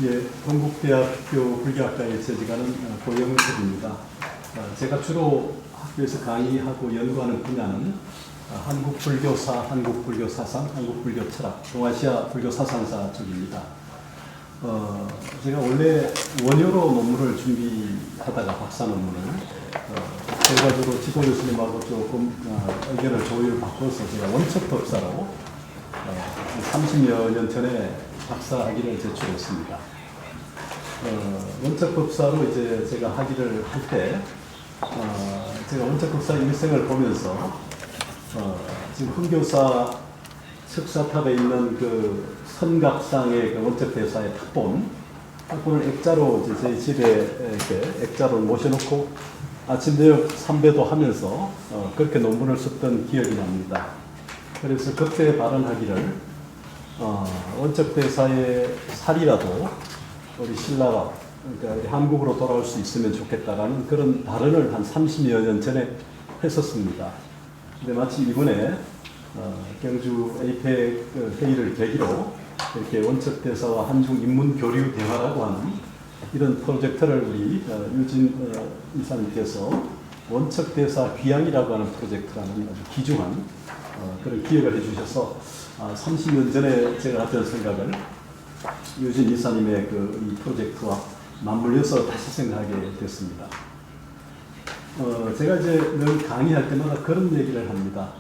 예, 동국대학교 불교학과에 재직하는 고영석입니다. 제가 주로 학교에서 강의하고 연구하는 분야는 한국 불교사, 한국 불교 사상, 한국 불교 철학, 동아시아 불교 사상사 쪽입니다. 제가 원래 원효로 논문을 준비하다가 박사 논문을 결과적으로 지도 교수님하고 조금 의견을 조율을 바꿔서 제가 원척 법사로 30여 년 전에 박사 학위를 제출했습니다. 원척 법사로 이제 제가 학위를 할 때, 제가 원척 법사 일생을 보면서, 지금 훈교사 석사탑에 있는 그 선각상의 그 원척 대사의 탁본을 액자로 이제 저희 집에 이렇게 액자로 모셔놓고 아침, 저녁 3배도 하면서, 그렇게 논문을 썼던 기억이 납니다. 그래서 그때 발언하기를, 원척 대사의 살이라도 우리 신라가, 그러니까 우리 한국으로 돌아올 수 있으면 좋겠다라는 그런 발언을 한 30여 년 전에 했었습니다. 근데 마침 이번에 경주 에이펙 회의를 계기로 이렇게 원척 대사와 한중 인문 교류 대화라고 하는 이런 프로젝트를 우리 유진 이사님께서 원척 대사 귀향이라고 하는 프로젝트라는 아주 귀중한 그런 기획을 해주셔서 30년 전에 제가 했던 생각을 유진 이사님의 이 프로젝트와 맞물려서 다시 생각하게 됐습니다. 제가 이제 늘 강의할 때마다 그런 얘기를 합니다.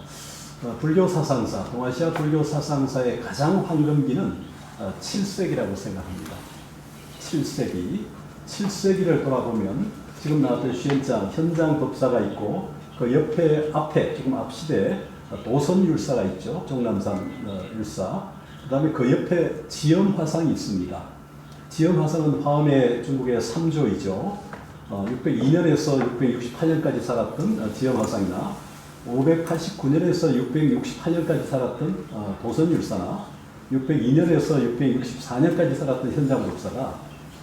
불교 사상사, 동아시아 불교 사상사의 가장 황금기는 7세기라고 생각합니다. 7세기를 돌아보면 지금 나왔던 시현장, 현장 법사가 있고 그 앞에 조금 앞시대에 도선율사가 있죠. 종남산 율사. 그 다음에 그 옆에 지엄화상이 있습니다. 지엄화상은 화엄의 중국의 3조이죠. 602년에서 668년까지 살았던 지엄화상이나 589년에서 668년까지 살았던 도선율사나 602년에서 664년까지 살았던 현장법사가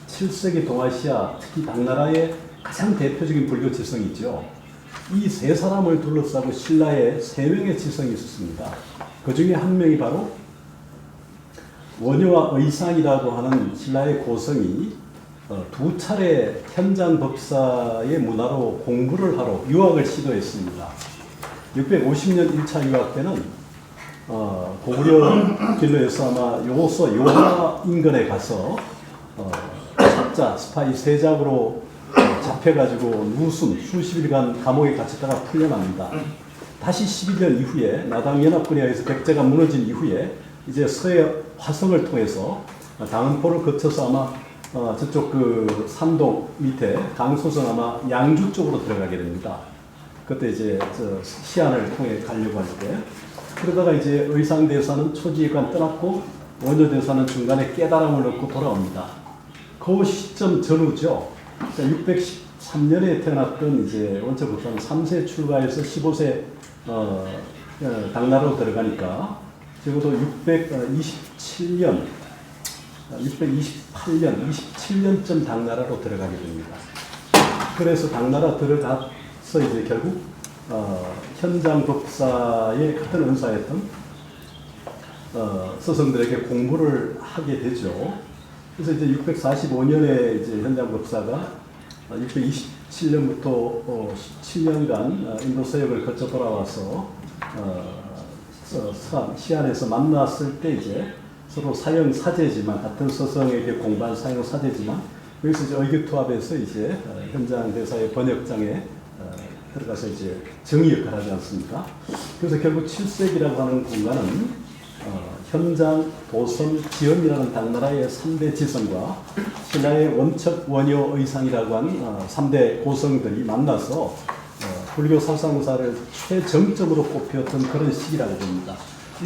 7세기 동아시아, 특히 당나라의 가장 대표적인 불교 지성이 있죠. 이 세 사람을 둘러싸고 신라의 3명의 지성이 있었습니다. 그 중에 한 명이 바로 원효와 의상이라고 하는 신라의 고성이 2차례 현장 법사의 문화로 공부를 하러 유학을 시도했습니다. 650년 1차 유학 때는 고구려 길로에서 아마 요소 요하 인근에 가서 잡자, 스파이 세작으로 잡혀가지고 무순 수십일간 감옥에 갇혔다가 풀려납니다. 다시 11년 이후에 나당연합군에 의해서 백제가 무너진 이후에 이제 서해 화성을 통해서 당은포를 거쳐서 아마 저쪽 그 산동 밑에 강소성 아마 양주 쪽으로 들어가게 됩니다. 그때 이제 시안을 통해 가려고 할 때 그러다가 이제 의상대사는 초지관 떠났고 원효대사는 중간에 깨달음을 얻고 돌아옵니다. 그 시점 전후죠. 613년에 태어났던 이제 원척 법사는 3세 출가해서 15세 당나라로 들어가니까 적어도 628년, 27년쯤 당나라로 들어가게 됩니다. 그래서 당나라 들어가서 이제 결국 현장 법사의 같은 은사였던 스승들에게 공부를 하게 되죠. 그래서 이제 645년에 이제 현장 법사가 627년부터 17년간 인도 서역을 거쳐 돌아와서 시안에서 만났을 때 이제 서로 사형 사제지만 같은 스승에게 공부한 사형 사제지만 여기서 이제 의교투합에서 이제 현장 대사의 번역장에 들어가서 이제 정의 역할을 하지 않습니까? 그래서 결국 7세기라고 하는 공간은 현장, 도선, 지엄이라는 당나라의 3대 지성과 신라의 원척, 원효, 의상이라고 하는 3대 고성들이 만나서 불교 사상사를 최정점으로 꼽혔던 그런 시기라고 봅니다.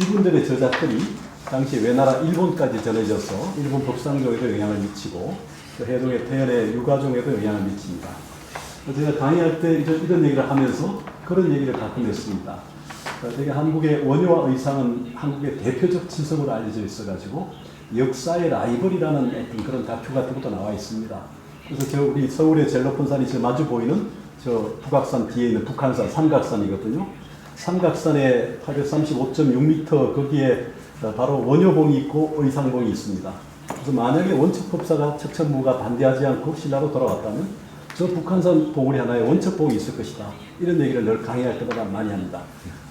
이분들의 저작들이 당시 외나라 일본까지 전해져서 일본 법상조에도 영향을 미치고 그 해동의 태연의 유가종에도 영향을 미칩니다. 제가 강의할 때 이런 얘기를 하면서 그런 얘기를 가끔 했습니다. 되게 한국의 원효와 의상은 한국의 대표적 지성으로 알려져 있어가지고 역사의 라이벌이라는 어떤 그런 다큐 같은 것도 나와 있습니다. 그래서 우리 서울의 제일 높은 산이 저 마주 보이는 저 북악산 뒤에 있는 북한산 삼각산이거든요. 삼각산에 835.6m 거기에 바로 원효봉이 있고 의상봉이 있습니다. 그래서 만약에 원척법사가 척천무가 반대하지 않고 신라로 돌아왔다면 저 북한산 봉우리 하나에 원척봉이 있을 것이다. 이런 얘기를 늘 강의할 때마다 많이 합니다.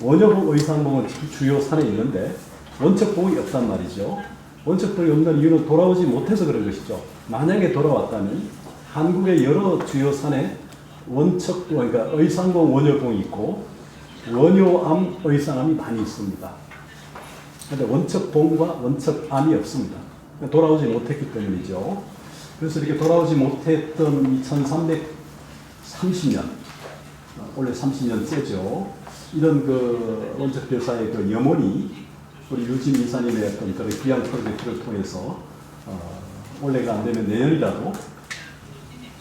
원효봉, 의상봉은 주요 산에 있는데 원척봉이 없단 말이죠. 원척봉이 없는 이유는 돌아오지 못해서 그런 것이죠. 만약에 돌아왔다면 한국의 여러 주요 산에 원척봉, 그러니까 의상봉, 원효봉이 있고 원효암, 의상암이 많이 있습니다. 그런데 원척봉과 원척암이 없습니다. 돌아오지 못했기 때문이죠. 그래서 이렇게 돌아오지 못했던 1330년, 원래 30년째죠. 이런 그 원척별사의 그 염원이 우리 유진 이사님의 어떤 그런 귀한 프로젝트를 통해서 올해가 안 되면 내년이라도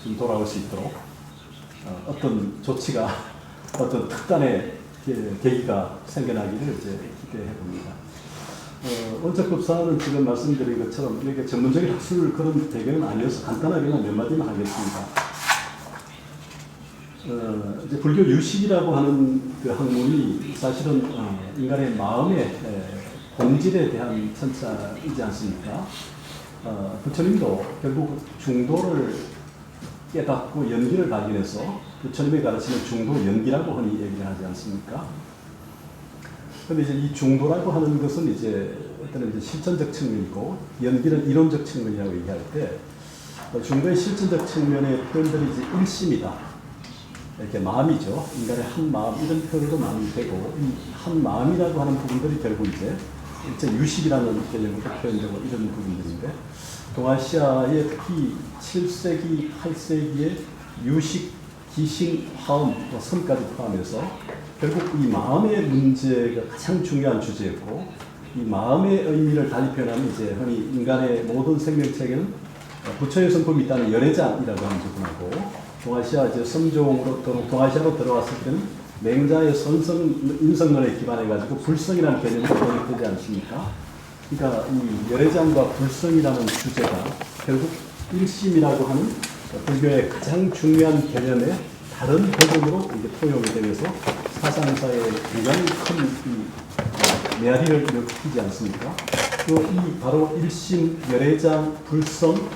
좀 돌아올 수 있도록 어떤 조치가 어떤 특단의 계기가 생겨나기를 이제 기대해 봅니다. 원척법사는 지금 말씀드린 것처럼 이렇게 전문적인 학술 그런 배경은 아니어서 간단하게는 몇 마디만 하겠습니다. 이제 불교 유식이라고 하는 그 학문이 사실은 인간의 마음의 본질에 대한 천차이지 않습니까? 부처님도 결국 중도를 깨닫고 연기를 발견해서 부처님이 가르치는 중도 연기라고 흔히 얘기를 하지 않습니까? 그런데 이제 이 중도라고 하는 것은 이제 어떤 이제 실천적 측면이고 연기는 이론적 측면이라고 얘기할 때 중도의 실천적 측면의 표현들이 이제 일심이다. 이렇게 마음이죠. 인간의 한 마음 이런 표현도 많이 되고 이 한 마음이라고 하는 부분들이 결국 이제 유식이라는 개념으로 표현되고 이런 부분들인데 동아시아의 특히 7세기, 8세기의 유식, 기식, 화음, 선까지 포함해서 결국 이 마음의 문제가 가장 중요한 주제였고 이 마음의 의미를 달리 표현하면 이제 흔히 인간의 모든 생명체계는 부처의 성품이 있다는 열애장이라고 하는 부분하고 동아시아 이제 성종으로 동아시아로 들어왔을 때는 맹자의 인성론에 기반해가지고 불성이라는 개념이 번역되지 않습니까? 그러니까 이 열애장과 불성이라는 주제가 결국 일심이라고 하는 불교의 가장 중요한 개념의 다른 버전으로 이제 통용이 되면서 사상사에 굉장히 큰 메아리를 일으키지 않습니까? 또 이 바로 일심, 열애장, 불성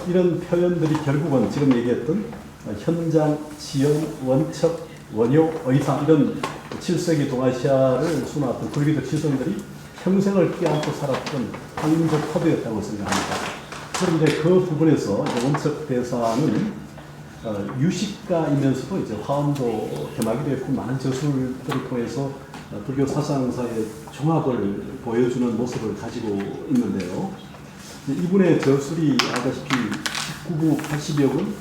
이런 표현들이 결국은 지금 얘기했던 현장, 지연, 원척, 원효, 의상 이런 7세기 동아시아를 수놓았던 불교적 지성들이 평생을 끼안고 살았던 한민족 코드였다고 생각합니다. 그런데 그 부분에서 원척 대사는 유식가이면서도 이제 화엄도 겸하기도 했고 많은 저술들을 통해서 불교 사상사의 종합을 보여주는 모습을 가지고 있는데요. 이분의 저술이 아다시피 19부 80여 권,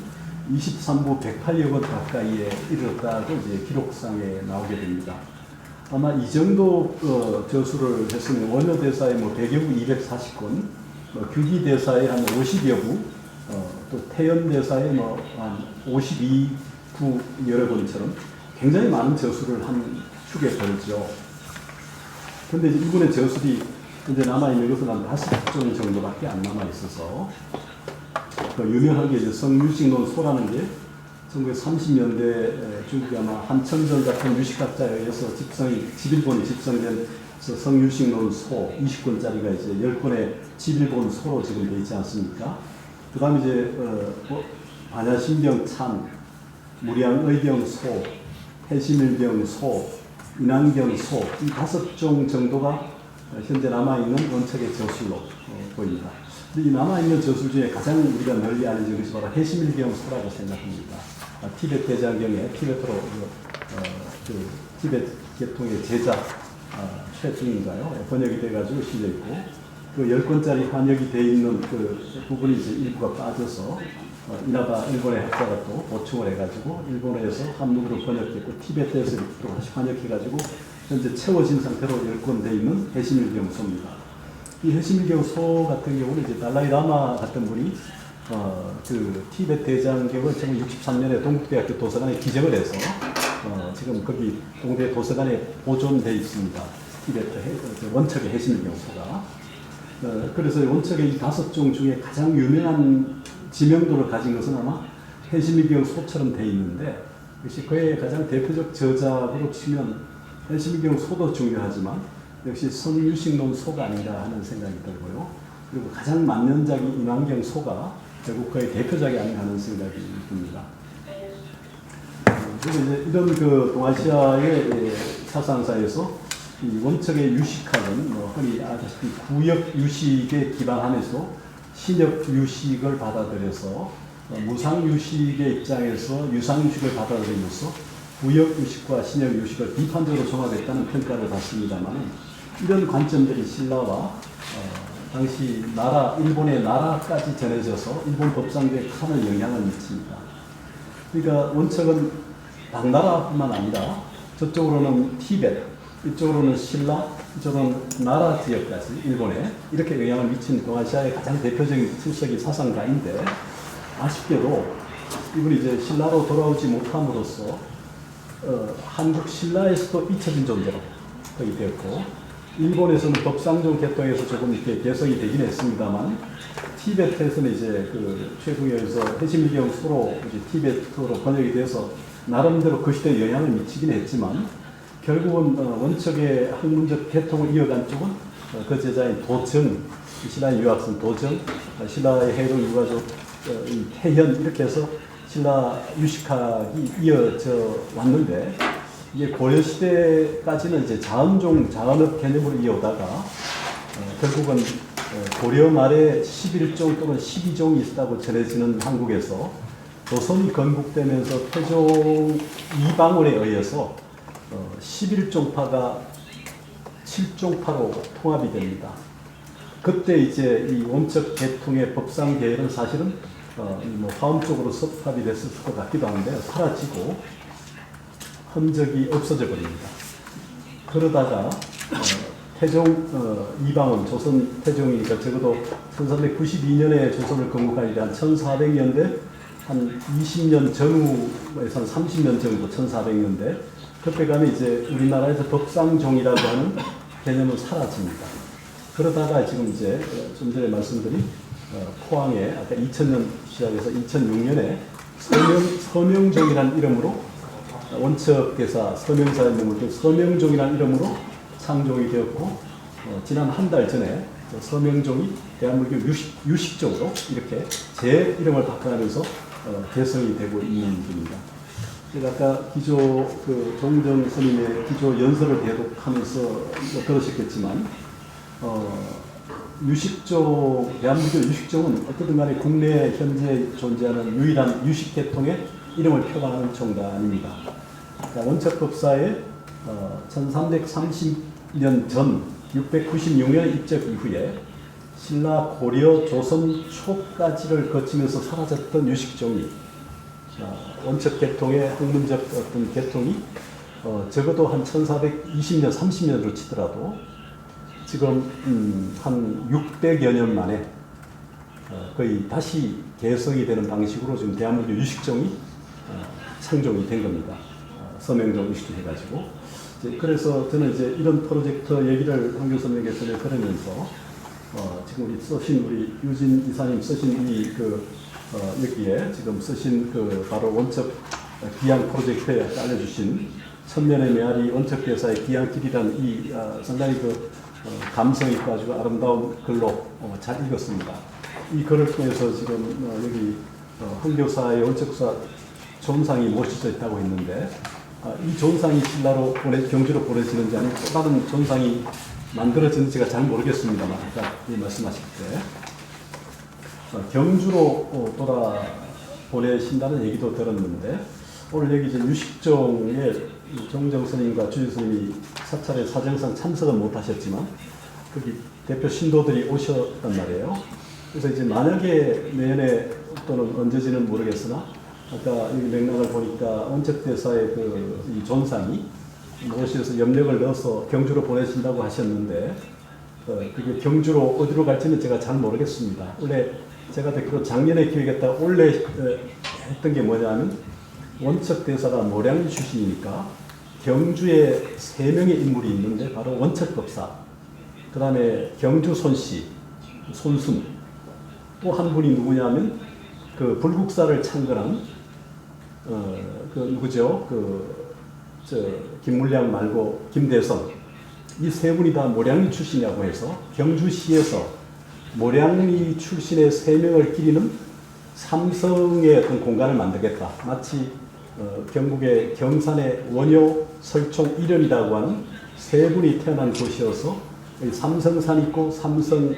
23부 108여 권 가까이에 이르렀다고 이제 기록상에 나오게 됩니다. 아마 이 정도 저술을 했으면 원효대사의 뭐 대교부 240권, 규기대사의 한 50여 부, 또 태연대사의 뭐 한 52부 여러 권처럼 굉장히 많은 저술을 한 축에 들죠. 그런데 이분의 저술이 현재 남아있는 것은 한 5종 정도밖에 안 남아있어서 유명한 게 이제 성유식론 소라는 게 1930년대 중국에 아마 한천전 같은 유식학자에 의해서 집일본이 집성된 성유식론 소 20권짜리가 이제 10권의 집일본 소로 지금 되어 있지 않습니까? 그 다음에 이제 반야신경 참, 무량의경 소, 해심일경 소, 인왕경 소 이 5종 정도가 현재 남아있는 원척의 저술로 보입니다. 이 남아있는 저술 중에 가장 우리가 널리 알려진 것이 바로 해심일경 소라고 생각합니다. 티베트 대장경에 티베트로 티베트 계통의 제자 최중인가요? 번역이 돼가지고 실려있고 그 10권짜리 한역이 되어 있는 그 부분이 이제 일부가 빠져서 이나바 일본의 학자가 또 보충을 해가지고 일본에서 한국으로 번역했고 티베트에서 또 다시 번역해가지고 현재 채워진 상태로 10권 되어 있는 해심일경소입니다. 이 해심일경소 같은 경우는 이제 달라이 라마 같은 분이 그 티베트 대장경을 1963년에 동국대학교 도서관에 기증을 해서 지금 거기 동대 도서관에 보존되어 있습니다. 티베트 원척의 해심일경소가. 그래서 원척의 이 5종 중에 가장 유명한 지명도를 가진 것은 아마 해심일경 소처럼 되어 있는데 역시 그의 가장 대표적 저작으로 치면 해심일경 소도 중요하지만 역시 성유식론 소가 아닌가 하는 생각이 들고요. 그리고 가장 만년작이 임왕경 소가 결국 그의 대표작이 아닌가 하는 생각이 듭니다. 그래서 이제 이런 그 동아시아의 사상사에서 이 원척의 유식학은 흔히 아시다시피 구역 유식에 기반하면서 신역 유식을 받아들여서 무상 유식의 입장에서 유상 유식을 받아들이면서 구역 유식과 신역 유식을 비판적으로 종합했다는 평가를 받습니다만, 이런 관점들이 신라와 당시 나라, 일본의 나라까지 전해져서 일본 법상대에 큰 영향을 미칩니다. 그러니까 원척은 당나라뿐만 아니라 저쪽으로는 티베트, 이쪽으로는 신라, 이쪽으로는 나라 지역까지 일본에 이렇게 영향을 미친 동아시아의 가장 대표적인 출석이 사상가인데, 아쉽게도 이분이 이제 신라로 돌아오지 못함으로써 한국 신라에서도 잊혀진 존재로 거의 되었고, 일본에서는 법상종 계통에서 조금 이렇게 개성이 되긴 했습니다만, 티베트에서는 이제 그 최승열에서 해심일경 수로 이제 티베트로 번역이 돼서 나름대로 그 시대에 영향을 미치긴 했지만, 결국은 원척의 학문적 계통을 이어간 쪽은 그 제자인 도정, 신라의 유학생 도정, 신라의 해동 유가족 태현, 이렇게 해서 신라 유식학이 이어져 왔는데, 이게 고려시대까지는 이제 자언종, 자언업 개념으로 이어오다가 결국은 고려 말에 11종 또는 12종이 있다고 전해지는 한국에서 조선이 건국되면서 태종 이방원에 의해서 11종파가 7종파로 통합이 됩니다. 그때 이제 이 원척 계통의 법상 계열은 사실은 화엄 쪽으로 섭합이 됐을 것 같기도 한데 사라지고 흔적이 없어져 버립니다. 그러다가 태종 이방원, 조선 태종이니까 적어도 1392년에 조선을 건국하니까 한 1400년대 한 20년 전후에서 한 30년 정도, 1400년대 그때 가면 이제 우리나라에서 법상종이라고 하는 개념은 사라집니다. 그러다가 지금 이제 좀 전에 말씀드린 포항에 아까 2000년 시작해서 2006년에 서명종이라는 이름으로 원척대사 서명사의 명을 서명종이라는 이름으로 창종이 되었고, 지난 한 달 전에 서명종이 대한민국 유식종으로 이렇게 제 이름을 바꿔가면서 개성이 되고 있는 중입니다. 제가 아까 기조 그 종정 스님의 기조 연설을 대독하면서 들으셨겠지만, 유식종, 대한민국 유식종은 어떻든 간에 국내에 현재 존재하는 유일한 유식 계통의 이름을 표방하는 종단입니다. 그러니까 원척법사의 1330년 전 696년 입적 이후에 신라, 고려, 조선 초까지를 거치면서 사라졌던 유식종이 원척 계통의 학문적 어떤 계통이 적어도 한 1420년, 30년으로 치더라도 지금 한 600여 년 만에 거의 다시 개성이 되는 방식으로 지금 대한민국 유식종이 창종이 된 겁니다. 서명종 유식종 해가지고. 그래서 저는 이제 이런 프로젝트 얘기를 황 교수님에게 전해드리면서 지금 우리 쓰신 우리 유진 이사님 쓰신 이 여기에 지금 쓰신 바로 원척 기양 프로젝트에 알려주신 천년의 메아리 원척 대사의 기양길이라는 이 상당히 감성 있고 아주 아름다운 글로 잘 읽었습니다. 이 글을 통해서 지금 여기 황 교사의 원척사 존상이 모셔져 있다고 했는데, 이 존상이 신라로 경주로 보내지는지 아니면 또 다른 존상이 만들어지는지가 잘 모르겠습니다만, 아까 말씀하실 때 경주로 돌아 보내신다는 얘기도 들었는데, 오늘 여기 이제 유식종에 정정 스님과 주지 스님이 사찰에 사정상 참석은 못하셨지만 거기 대표 신도들이 오셨단 말이에요. 그래서 이제 만약에 내년에 또는 언제지는 모르겠으나 아까 여기 맥락을 보니까 원척대사의 이 존상이 모셔서 염력을 넣어서 경주로 보내신다고 하셨는데, 그게 경주로 어디로 갈지는 제가 잘 모르겠습니다. 원래 제가 듣기로 작년에 기획했다 원래 했던 게 뭐냐면, 원척대사가 모량리 출신이니까 경주에 3명의 인물이 있는데 바로 원척법사, 그 다음에 경주 손씨, 손순, 또 한 분이 누구냐면 불국사를 창건한 누구죠? 김물량 말고 김대성, 이 세 분이 다 모량리 출신이라고 해서 경주시에서 모량리 출신의 3명을 기리는 삼성의 어떤 공간을 만들겠다. 마치 경북의 경산의 원효, 설총, 일현이라고 하는 3분이 태어난 곳이어서 삼성산 있고 삼성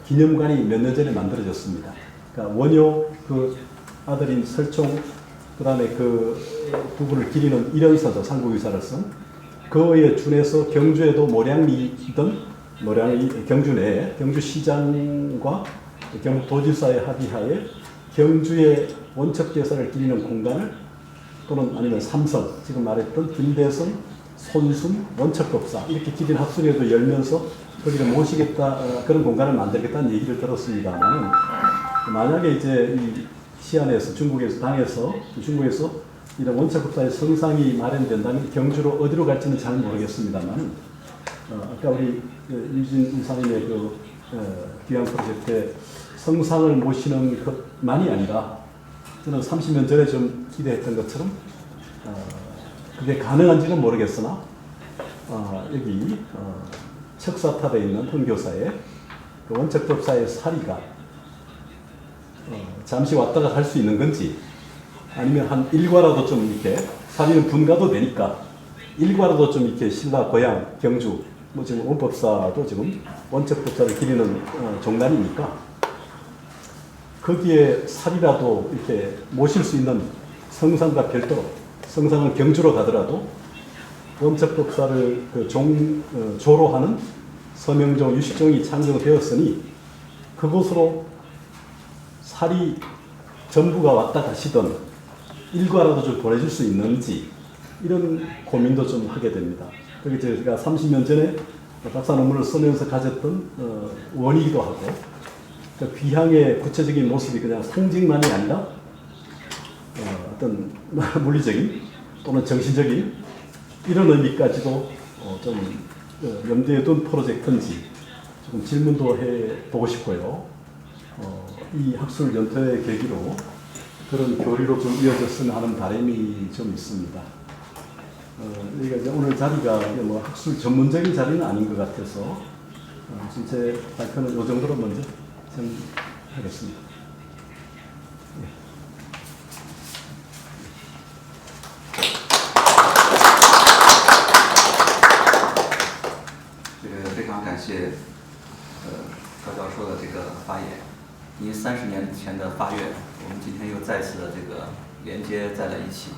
기념관이 몇 년 전에 만들어졌습니다. 그러니까 원효 그 아들인 설총, 그 다음에 그 두 분을 기리는 일현서도 삼국유사를 쓴 그에 준해서 경주에도 모량리이던 모량리 경주 내에 경주시장과 경북도지사의 합의하에 경주의 원척제사를 기리는 공간을 또는 아니면 삼성, 지금 말했던 김대성, 손순, 원척법사 이렇게 기린 합순회도 열면서 거기를 모시겠다, 그런 공간을 만들겠다는 얘기를 들었습니다만 만약에 이제 이 시안에서 중국에서 이런 원척법사의 성상이 마련된다면 경주로 어디로 갈지는 잘 모르겠습니다만 아까 우리 유진 이사님의 그 귀한 프로젝트에 성상을 모시는 것만이 아니라 저는 30년 전에 좀 기대했던 것처럼 그게 가능한지는 모르겠으나 여기 척사탑에 있는 헌교사의 그 원척법사의 사리가 잠시 왔다가 갈 수 있는 건지 아니면 한 일과라도 좀 이렇게 사리는 분가도 되니까 일과라도 좀 이렇게 신라 고향 경주 뭐 지금 원법사도 지금 원척법사를 기리는 종단이니까 거기에 사리라도 이렇게 모실 수 있는 성상과 별도로 성상은 경주로 가더라도 원척법사를 그 조로 하는 서명종 유식종이 창정되었으니 그곳으로 사리 전부가 왔다 가시던 일과라도 좀 보내줄 수 있는지 이런 고민도 좀 하게 됩니다. 그게 제가 30년 전에 박사 논문을 쓰면서 가졌던 원이기도 하고 그러니까 귀향의 구체적인 모습이 그냥 상징만이 아니라 어떤 물리적인 또는 정신적인 이런 의미까지도 좀 염두에 둔 프로젝트인지 조금 질문도 해보고 싶고요. 이 학술 연토의 계기로 그런 교류로 좀 이어졌으면 하는 바람이 좀 있습니다. 여기가 이제 오늘 자리가 뭐 학술 전문적인 자리는 아닌 것 같아서 지금 제 발표는 이 정도로 먼저 하겠습니다.这个非常感谢高教授的这个发言。因30年前的发愿，我们今天又再次的这个连接在了一起。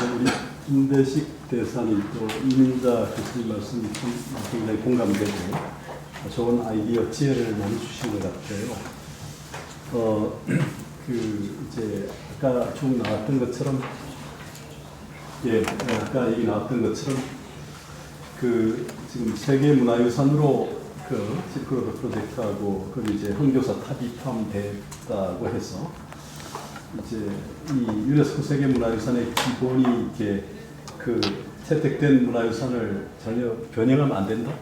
우리 김대식 대사님 또 이민자 교수님 말씀이 참 굉장히 공감되고 좋은 아이디어 지혜를 많이 주신 것 같아요. 이제 아까 쭉 나왔던 것처럼 아까 얘기 나왔던 것처럼 지금 세계문화유산으로 실크로드 프로젝트하고 이제 헌교사 탑이 포함됐다고 해서 이제 이 유네스코 세계문화유산의 기본이 이렇게 채택된 문화유산을 전혀 변형하면 안 된다.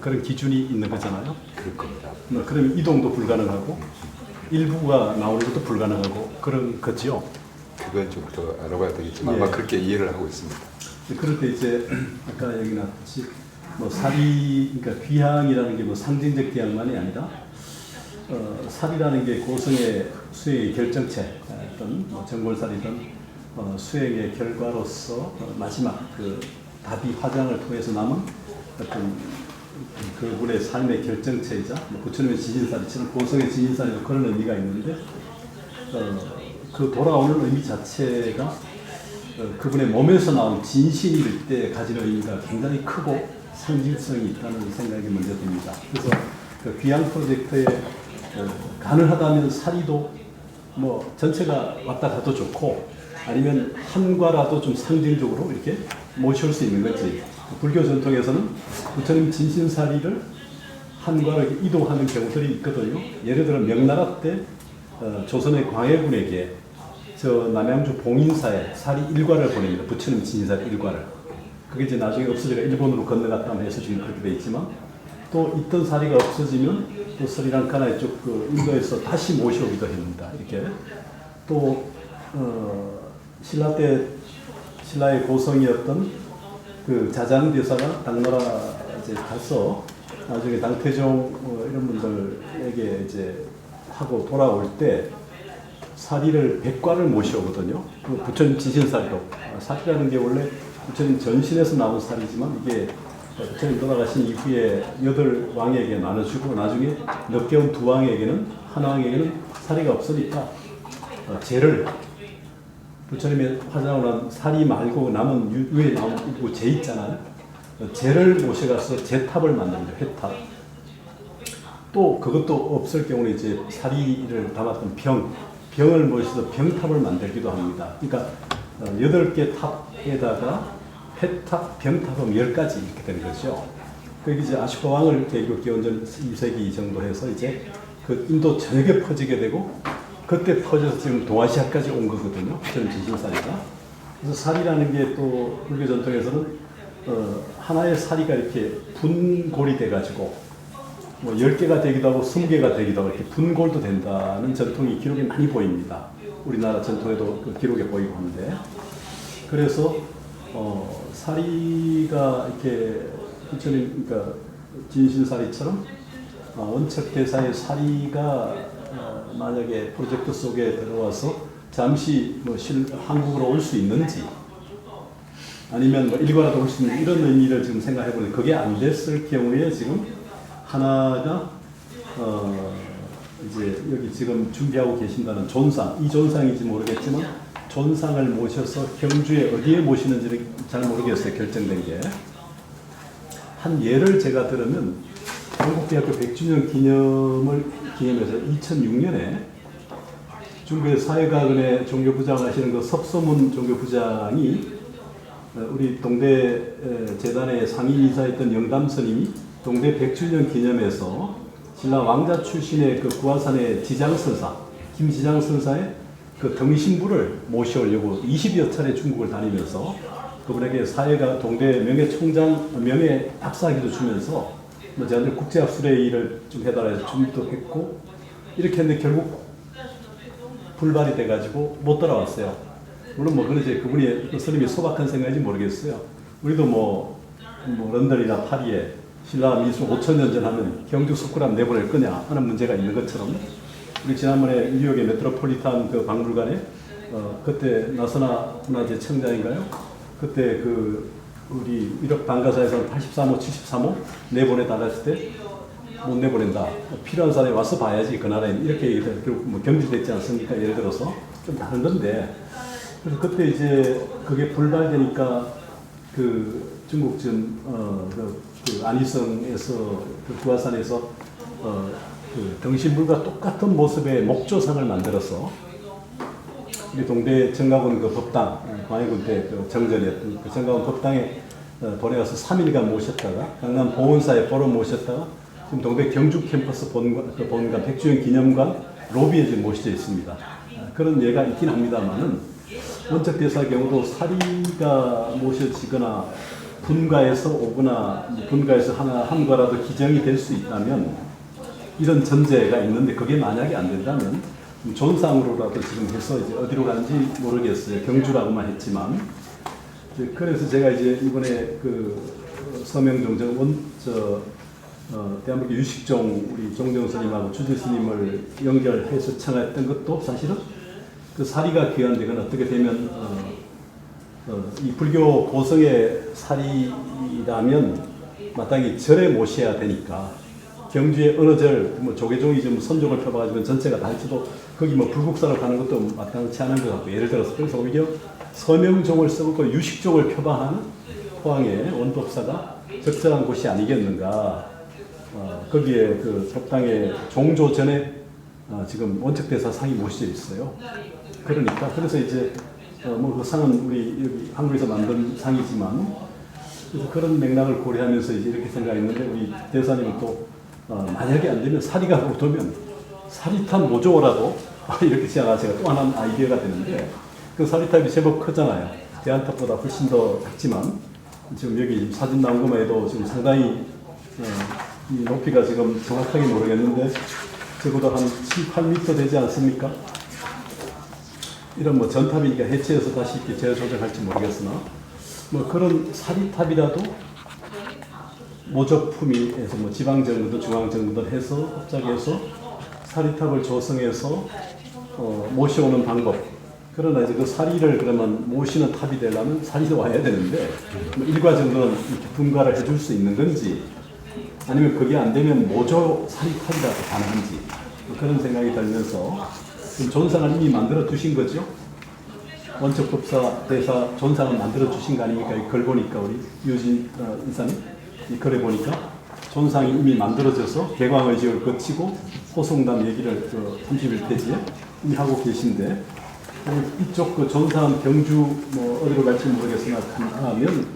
그런 기준이 있는 거잖아요. 그럴 겁니다. 그러면 이동도 불가능하고 일부가 나오는 것도 불가능하고 그런 거지요. 그건 좀 더 알아봐야 되겠지만 아마 그렇게 이해를 하고 있습니다. 그럴 때 이제 아까 얘기 나왔듯이 뭐 그러니까 귀향이라는 게 뭐 상징적 귀향만이 아니라 살이라는 게 고성의 수행의 결정체, 어떤 정골살이든 수행의 결과로서 마지막 답이 화장을 통해서 남은 어떤 그분의 삶의 결정체이자 부처님의 지신살이처럼 고성의 지신살이 그런 의미가 있는데 그 돌아오는 의미 자체가 그분의 몸에서 나온 진신일 때 가진 의미가 굉장히 크고 상징성이 있다는 생각이 먼저 듭니다. 그래서 그 귀향 프로젝트에 가능하다면 사리도 뭐 전체가 왔다 가도 좋고 아니면 한과라도 좀 상징적으로 이렇게 모실 수 있는 거지. 불교 전통에서는 부처님 진신사리를 한과로 이렇게 이동하는 경우들이 있거든요. 예를 들어 명나라 때 조선의 광해군에게 저 남양주 봉인사에 사리 일과를 보냅니다. 부처님 진신사리 일과를. 그게 이제 나중에 없어져가 일본으로 건너갔다 해서 지금 그렇게 돼 있지만 또 있던 사리가 없어지면 또 스리랑카나 이쪽 그 인도에서 다시 모셔오기도 했습니다. 이렇게 또 신라 때 신라의 고성이었던 그 자장대사가 당나라 이제 가서 나중에 당태종 이런 분들에게 이제 하고 돌아올 때 사리를 100과를 모셔오거든요. 그 부처님 지신사리로. 사리라는 게 원래 부처님 전신에서 나온 사리지만 이게 부처님 돌아가신 이후에 8왕에게 나눠주고 나중에 늦게 온 2왕에게는 한 왕에게는 사리가 없으니까 제를 부처님의 화장을 한 사리 말고 남은 위에 나온 제 있잖아요. 제를 모셔가서 제탑을 만듭니다. 회탑. 또 그것도 없을 경우는 이제 사리를 담았던 병을 모셔서 병탑을 만들기도 합니다. 그러니까 8개 탑에다가 회탑, 병탑은 10가지 이렇게 되는 거죠. 그게 이제 아쇼카 왕을 계기로 기원전 2세기 정도 해서 이제 그 인도 전역에 퍼지게 되고 그때 퍼져서 지금 동아시아까지 온 거거든요. 저는 지신사리가. 그래서 사리라는 게 또 불교 전통에서는 하나의 사리가 이렇게 분골이 돼가지고 뭐 10개가 되기도 하고 20개가 되기도 하고 이렇게 분골도 된다는 전통이 기록에 많이 보입니다. 우리나라 전통에도 그 기록에 보이고 하는데 그래서 사리가 이렇게 부처님 그러니까 진신사리처럼 원척대사의 사리가 만약에 프로젝트 속에 들어와서 잠시 뭐 한국으로 올 수 있는지 아니면 뭐 일과라도 올 수 있는 이런 의미를 지금 생각해 보니 그게 안 됐을 경우에 지금 하나가 이제 여기 지금 준비하고 계신다는 존상, 이 존상인지 모르겠지만 존상을 모셔서 경주에 어디에 모시는지를 잘 모르겠어요. 결정된 게. 한 예를 제가 들으면 한국대학교 100주년 기념을 기념해서 2006년에 중국의 사회과학원의 종교부장 하시는 그 섭소문 종교부장이 우리 동대 재단의 상임이사였던 영담스님이 동대 100주년 기념해서 신라 왕자 출신의 그 구화산의 지장선사, 김지장선사의 그 등신부를 모셔오려고 20여 차례 중국을 다니면서 그분에게 사회가 동대 명예총장, 명예학사기도 주면서 뭐 저한테 국제학 수레일을 좀 해달라 해서 준비도 했고 이렇게 했는데 결국 불발이 돼가지고 못 돌아왔어요. 물론 뭐 그러지 그분이 그 스님이 소박한 생각인지 모르겠어요. 우리도 뭐 런던이나 파리에 신라 미술 5,000년 전 하면 경주 석굴암 내보낼 거냐 하는 문제가 있는 것처럼 우리 지난번에 뉴욕의 메트로폴리탄 그 박물관에 그때 나선아 문화재 청장인가요? 그때 그 우리 유럽 방가사에서 83호, 73호 내보내 달았을 때 못 내보낸다. 필요한 사람이 와서 봐야지 그 나라에 이렇게 결국 뭐 경질됐지 않습니까? 예를 들어서 좀 다른 건데 그래서 그때 이제 그게 불발되니까 그 중국 지금 그 안희성에서 그 구화산에서 그 등신불과 똑같은 모습의 목조상을 만들어서 우리 동대 정가군 그 법당 광해군 때 그 정전이었던 그 정가군 법당에 보내가서 3일간 모셨다가 강남 보훈사에 보러 모셨다가 지금 동대 경주 캠퍼스 본관 100주년 기념관 로비에 지금 모셔져 있습니다. 그런 예가 있긴 합니다만은 원적 대사의 경우도 사리가 모셔지거나 분가에서 오거나 분가에서 한 거라도 기정이 될 수 있다면 이런 전제가 있는데 그게 만약에 안 된다면 존상으로라도 지금 해서 이제 어디로 가는지 모르겠어요. 경주라고만 했지만 그래서 제가 이제 이번에 그 서명종정 대한민국 유식종 우리 종정 스님하고 주지 스님을 연결해서 청했던 것도 사실은 그 사리가 귀한 데는 어떻게 되면 이 불교 고성의 사리라면 마땅히 절에 모셔야 되니까 경주의 어느 절, 뭐 조계종이 좀 선종을 펴봐가지고 전체가 다 할지도 거기 뭐 불국사로 가는 것도 마땅치 않은 것 같고 예를 들어서 그래서 오히려 서명종을 쓰고 유식종을 표방하는 포항의 원법사가 적절한 곳이 아니겠는가. 거기에 그 법당의 종조 전에 지금 원척대사 상이 모셔져 있어요. 그러니까 그래서 이제 뭐 그 상은 우리 여기 한국에서 만든 상이지만 그래서 그런 맥락을 고려하면서 이제 이렇게 생각했는데 우리 대사님은 또 만약에 안 되면 사리가 못 오면 사리탄 모조라도 이렇게 시작하 제가 또 하나 아이디어가 되는데 그 사리탑이 제법 크잖아요. 대안탑보다 훨씬 더 작지만 지금 여기 지금 사진 나온 것만 해도 지금 상당히 이 높이가 지금 정확하게 모르겠는데 적어도 한 7, 8m 되지 않습니까? 이런 뭐 전탑이니까 해체해서 다시 이렇게 재조정할지 모르겠으나 뭐 그런 사리탑이라도 모적품이에서 뭐 지방정부든 중앙정부든 해서 합작해서 사리탑을 조성해서 모셔오는 방법. 그러나 이제 그 사리를 그러면 모시는 탑이 되려면 사리도 와야 되는데 뭐 일과 정도는 이렇게 분가를 해줄 수 있는 건지 아니면 그게 안 되면 모조 사리탑이라도 가능한지 뭐 그런 생각이 들면서 지금 존상을 이미 만들어 두신 거죠. 원척법사 대사 존상을 만들어 주신 거 아닙니까? 이 글 보니까 우리 유진 이사님 이 글에 보니까 존상이 이미 만들어져서 개광의식을 거치고 호송담 얘기를 31페이지에 이미 하고 계신데 이쪽 그 존상 경주 뭐 어디로 갈지 모르겠으나 하면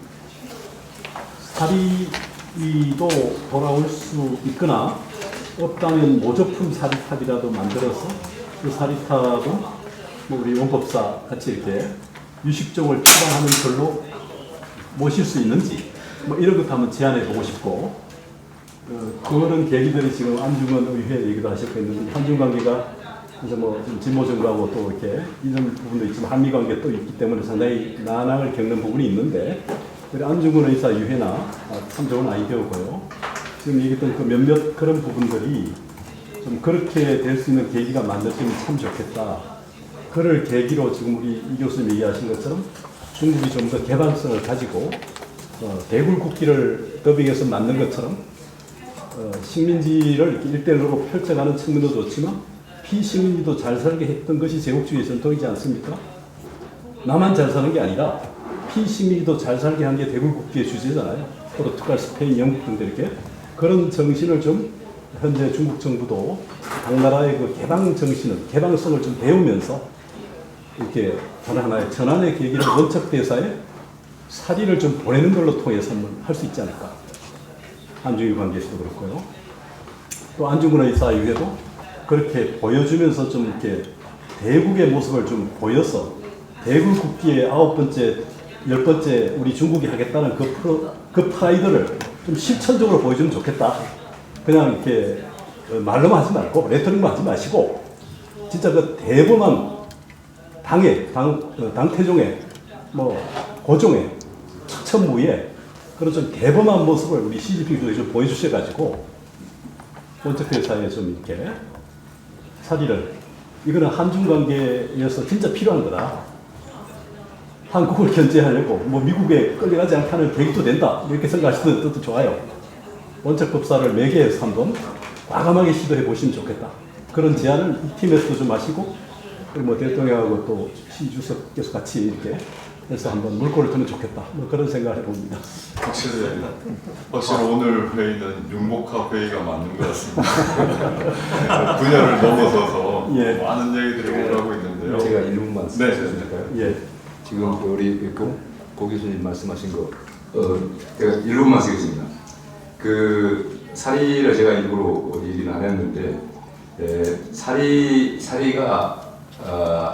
사리도 돌아올 수 있거나 없다면 모조품 사리탑이라도 만들어서 그 사리탑은 뭐 우리 원법사 같이 이렇게 유식종을 추방하는 걸로 모실 수 있는지 뭐 이런 것도 한번 제안해 보고 싶고 그런 계기들이 지금 안중근 의회 얘기도 하셨고 있는데 한중 관계가 그래서 뭐 진보 정부하고 또 이렇게 이런 부분도 있지만 한미 관계 또 있기 때문에 상당히 난항을 겪는 부분이 있는데 우리 안중근 의사 유회나 참 좋은 아이디어고요. 지금 얘기했던 그 몇몇 그런 부분들이 좀 그렇게 될 수 있는 계기가 만들어지면 참 좋겠다. 그를 계기로 지금 우리 이 교수님 얘기하신 것처럼 중국이 좀 더 개방성을 가지고 대굴국기를 더빙해서 만든 것처럼 식민지를 이렇게 일대일로 펼쳐가는 측면도 좋지만 피식민지도 잘 살게 했던 것이 제국주의 전통이지 않습니까? 나만 잘 사는 게 아니라 피식민지도 잘 살게 한 게 대굴국기의 주제잖아요. 포르투갈, 스페인, 영국 등등 이렇게 그런 정신을 좀 현재 중국 정부도 당나라의 그 개방 정신을 개방성을 좀 배우면서 이렇게 다른 하나의 전환의 계기를 원척 대사에 사리를 좀 보내는 걸로 통해서 할 수 있지 않을까. 안중근 관계에서도 그렇고요. 또 안중근 의사 이후에도 그렇게 보여주면서 좀 이렇게 대국의 모습을 좀 보여서 대국 국기의 9번째, 10번째 우리 중국이 하겠다는 그 프라이드를 좀 실천적으로 보여주면 좋겠다. 그냥 이렇게 말로만 하지 말고 레터링만 하지 마시고 진짜 그 대범한 당태종의 뭐 고종의 척천무의 그런 좀 대범한 모습을 우리 시진핑도 좀 보여주셔가지고 원척회 사이에 좀 이렇게 사리를 이거는 한중 관계에서 진짜 필요한 거다. 한국을 견제하려고 뭐 미국에 끌려가지 않게 하는 계기도 된다. 이렇게 생각하시는 것도 좋아요. 원척법사를 매개해서 한번 과감하게 시도해 보시면 좋겠다. 그런 제안을 이 팀에서도 좀 하시고 그리고 뭐 대통령하고 또 시주석께서 같이 이렇게 해서 한번 물꼬를 트면 좋겠다. 뭐 그런 생각을 해봅니다. 확실히 오늘 회의는 융복합 회의가 맞는 것 같습니다. 분야를 넘어서서 예. 많은 얘기들이 오가고 있는데요. 제가 1분만 말씀드려도 될까요? 예. 지금 우리 고 교수님 말씀하신 거 제가 1분만 쓰겠습니다. 그 사리를 제가 일부러 얘기는 안 했는데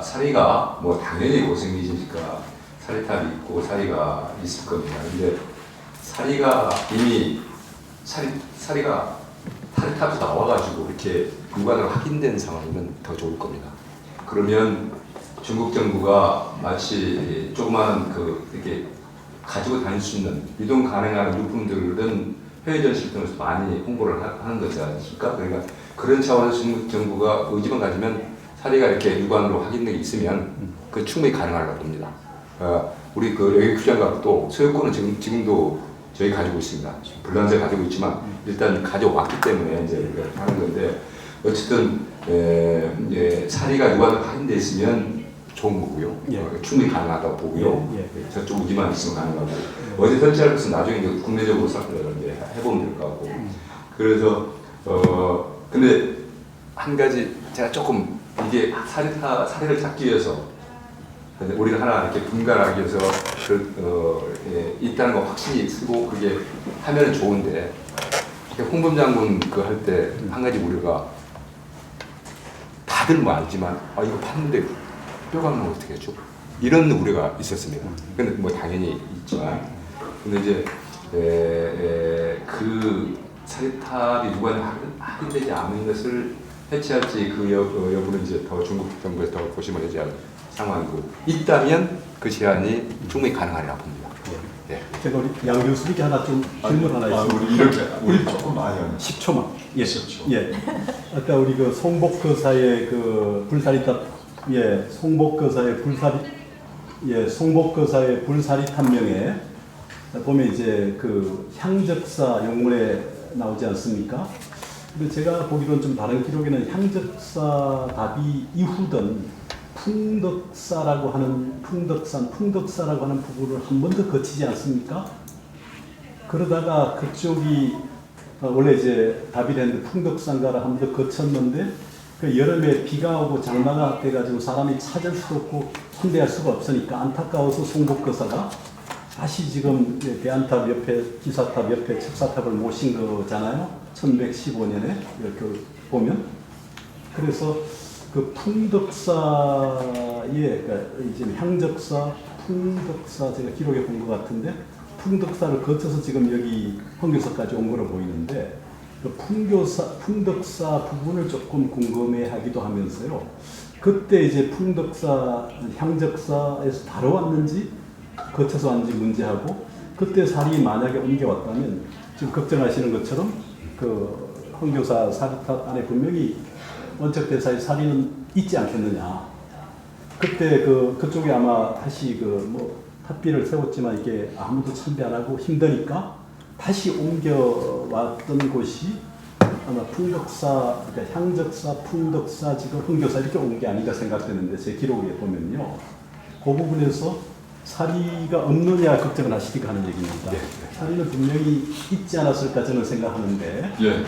사리가 뭐 당연히 고생이니까 사리탑이 있고 사리가 있을 겁니다. 근데 사리가 이미 사리가 사리탑에서 나와가지고 이렇게 육안으로 확인된 상황이면 더 좋을 겁니다. 그러면 중국 정부가 마치 조그마한 이렇게 가지고 다닐 수 있는 이동 가능한 물품들은 해외 전시를 통해서 많이 홍보를 하는 거지 않습니까? 그러니까 그런 차원에서 중국 정부가 의지만 가지면 사리가 이렇게 육안으로 확인되어 있으면 그 충분히 가능할 겁니다. 우리 그 여기 규장각도 소유권은 지금도 저희 가지고 있습니다. 불란서 가지고 있지만 일단 가져왔기 때문에 이제 우리가 하는 건데 어쨌든 사리가 육안으로 확인되어 있으면 좋은 거고요. 충분히 가능하다고 보고요. 저쪽 우지만 있으면 가능하고 어디 설치할 것은 나중에 이제 국내적으로 이제 해보면 될 것 같고 그래서 근데 한 가지 제가 조금 이게 사리를 찾기 위해서 우리가 하나 이렇게 분갈하기 위해서 있다는 거 확신이 쓰고 그게 하면 좋은데 홍범 장군 할 때 한 가지 우려가 다 다들 뭐 알지만 이거 팠는데 뼈가 나면 어떻게 하죠? 이런 우려가 있었습니다. 근데 뭐 당연히 있지만 근데 이제 그 사리탑이 누가 확인되지 않은 것을 해체할지 그 여부는 이제 더 중국 정부에서 더 고심을 해야 할 상황이고 있다면 그 제한이 충분히 가능하리라 봅니다. 예. 제가 우리 양 교수님께 하나 좀 질문 하나 있습니다. 우리 이렇게 우리 조금 많이 하는 10초만. 예. 10초. 예. 아까 우리 그 송복거사의 그 불사리탑, 예, 송복거사의 불사리 탑명에 보면 이제 그 향적사 영문에 나오지 않습니까? 근데 제가 보기로는 좀 다른 기록에는 향적사 답이 이후든 풍덕사라고 하는 풍덕사라고 하는 부분을 한 번 더 거치지 않습니까? 그러다가 그쪽이 원래 이제 답이 됐는데 풍덕산가를 한 번 더 거쳤는데 그 여름에 비가 오고 장마가 돼가지고 사람이 찾을 수도 없고 환대할 수가 없으니까 안타까워서 송복거사가 다시 지금 대안탑 옆에 기사탑 옆에 척사탑을 모신 거잖아요. 1115년에 이렇게 보면 그래서 그 풍덕사의 그러니까 이제 향적사, 풍덕사 제가 기록에 본 것 같은데 풍덕사를 거쳐서 지금 여기 헌교사까지 온 거로 보이는데 그 풍덕사 부분을 조금 궁금해하기도 하면서요. 그때 이제 풍덕사, 향적사에서 바로 왔는지 거쳐서 왔는지 문제하고 그때 살이 만약에 옮겨왔다면 지금 걱정하시는 것처럼 그 헌교사 사리탑 안에 분명히 원척대사의 살인은 있지 않겠느냐. 그때 그쪽에 아마 다시 탑비를 세웠지만 이게 아무도 참배 안 하고 힘드니까 다시 옮겨왔던 곳이 아마 풍덕사, 그러니까 향적사, 풍덕사, 지금 흥교사 이렇게 온 게 아닌가 생각되는데 제 기록에 보면요. 그 부분에서 사리가 없느냐 걱정을 하시니까 하는 얘기입니다. 네. 사리는 분명히 있지 않았을까 저는 생각하는데 예,